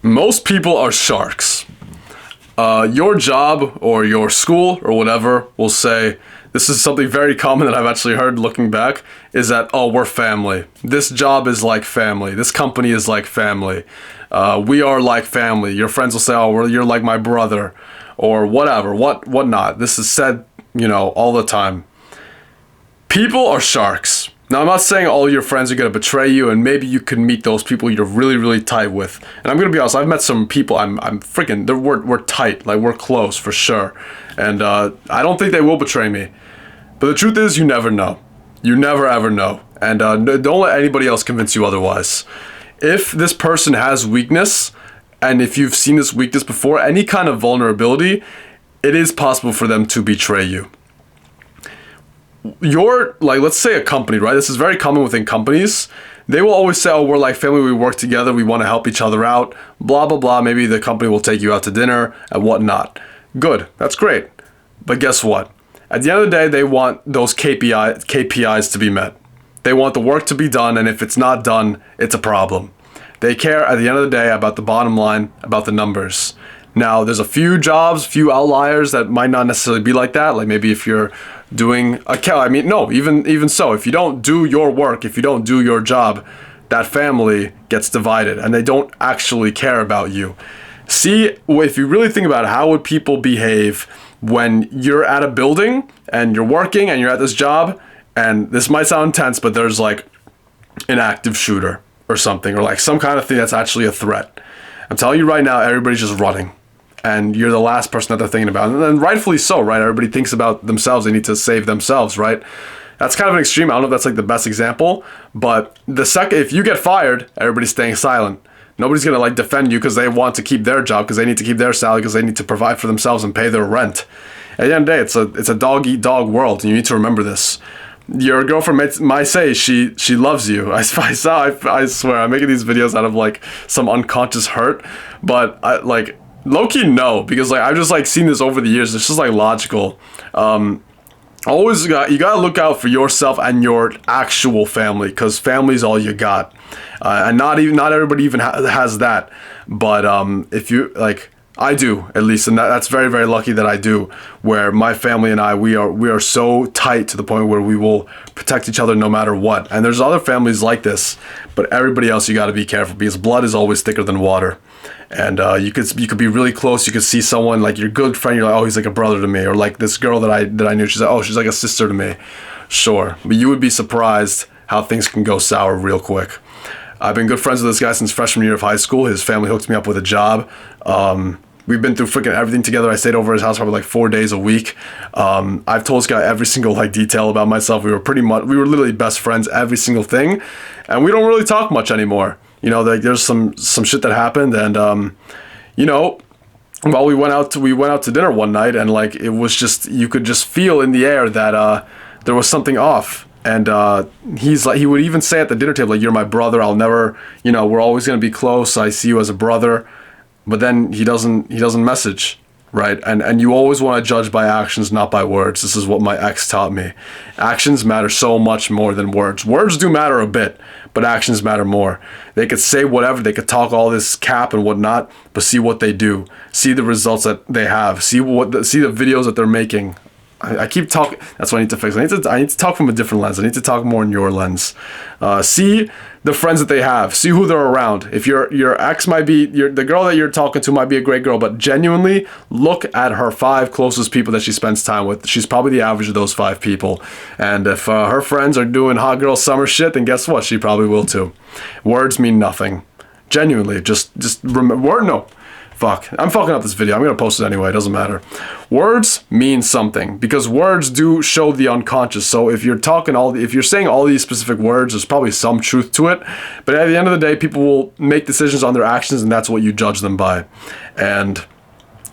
Most people are sharks. Your job or your school or whatever will say, this is something very common that I've actually heard looking back, is that, oh, we're family. This job is like family. This company is like family. We are like family. Your friends will say, oh, you're like my brother or whatever, whatnot. This is said, all the time. People are sharks. Now, I'm not saying all your friends are going to betray you, and maybe you could meet those people you're really, really tight with. And I'm going to be honest, I've met some people I'm freaking, we're tight, like we're close for sure. And I don't think they will betray me. But the truth is, you never know. You never ever know. And don't let anybody else convince you otherwise. If this person has weakness, and if you've seen this weakness before, any kind of vulnerability, it is possible for them to betray you. Let's say a company, right? This is very common within companies. They will always say, oh, we're like family, we work together, we want to help each other out, blah, blah, blah. Maybe the company will take you out to dinner and whatnot. Good, that's great. But guess what? At the end of the day, they want those KPIs to be met. They want the work to be done, and if it's not done, it's a problem. They care at the end of the day about the bottom line, about the numbers. Now, there's a few jobs, few outliers that might not necessarily be like that. Like maybe if you're doing even so, if you don't do your work, if you don't do your job, that family gets divided and they don't actually care about you. See, if you really think about it, how would people behave when you're at a building and you're working and you're at this job, and this might sound intense, but there's like an active shooter or something, or like some kind of thing that's actually a threat. I'm telling you right now, everybody's just running. And you're the last person that they're thinking about. And then rightfully so, right? Everybody thinks about themselves. They need to save themselves, right? That's kind of an extreme. I don't know if that's like the best example. But if you get fired, everybody's staying silent. Nobody's going to like defend you because they want to keep their job, because they need to keep their salary, because they need to provide for themselves and pay their rent. At the end of the day, it's a dog-eat-dog world. And you need to remember this. Your girlfriend might say she loves you. I swear, I'm making these videos out of like some unconscious hurt. But low-key, no, because like I've just like seen this over the years. It's just like logical. You gotta look out for yourself and your actual family, because family's all you got, and not everybody even has that. But if you like, I do, at least, and that's very, very lucky that I do. Where my family and I, we are so tight to the point where we will protect each other no matter what. And there's other families like this, but everybody else you got to be careful, because blood is always thicker than water. And you could be really close. You could see someone like your good friend. You're like, oh, he's like a brother to me, or like this girl that I knew. She's like, oh, she's like a sister to me. Sure, but you would be surprised how things can go sour real quick. I've been good friends with this guy since freshman year of high school. His family hooked me up with a job. We've been through freaking everything together. I stayed over his house probably like 4 days a week. I've told this guy every single like detail about myself. We were literally best friends, every single thing, and we don't really talk much anymore. Like there's some shit that happened, and well, we went out to dinner one night, and like it was just, you could just feel in the air that there was something off. And he would even say at the dinner table, like, you're my brother. I'll never, we're always gonna be close. I see you as a brother. But then he doesn't message, right? And you always want to judge by actions, not by words. This is what my ex taught me. Actions matter so much more than words. Words do matter a bit, but actions matter more. They could say whatever, they could talk all this cap and whatnot, but see what they do. See the results that they have. See the videos that they're making. I keep talking. That's what I need to fix. I need to talk from a different lens. I need to talk more in your lens. See the friends that they have. See who they're around. If your ex might be, the girl that you're talking to might be a great girl, but genuinely look at her 5 closest people that she spends time with. She's probably the average of those 5 people. And if her friends are doing hot girl summer shit, then guess what? She probably will too. Words mean nothing. Genuinely, just remember. No. Fuck, I'm fucking up this video. I'm gonna post it anyway, it doesn't matter. Words mean something, because words do show the unconscious. So if you're saying all these specific words, there's probably some truth to it. But at the end of the day, people will make decisions on their actions, and that's what you judge them by. And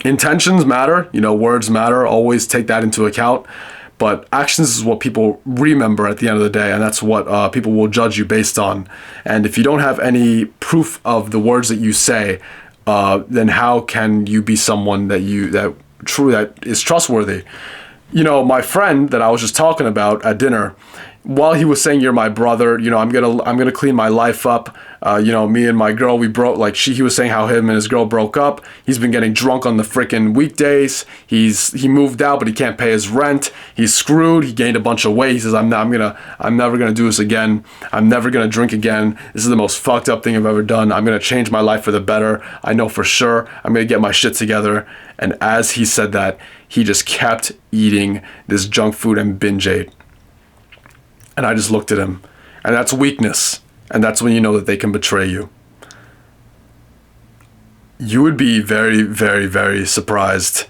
intentions matter, words matter, always take that into account. But actions is what people remember at the end of the day, and that's what people will judge you based on. And if you don't have any proof of the words that you say, then how can you be someone that is trustworthy? My friend that I was just talking about at dinner, while he was saying, you're my brother, you know, I'm gonna clean my life up. You know, me and my girl, we broke, like he was saying how him and his girl broke up. He's been getting drunk on the freaking weekdays. He moved out, but he can't pay his rent. He's screwed. He gained a bunch of weight. He says, I'm never gonna do this again. I'm never gonna drink again. This is the most fucked up thing I've ever done. I'm gonna change my life for the better. I know for sure. I'm gonna get my shit together. And as he said that, he just kept eating this junk food and binge ate. And I just looked at him, and that's weakness. And that's when you know that they can betray you. You would be very, very, very surprised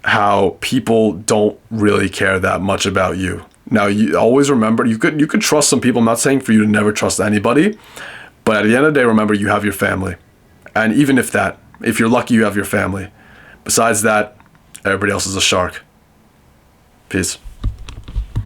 how people don't really care that much about you. Now, you always remember, you could trust some people. I'm not saying for you to never trust anybody, but at the end of the day, remember, you have your family. And even if you're lucky, you have your family. Besides that, everybody else is a shark. Peace.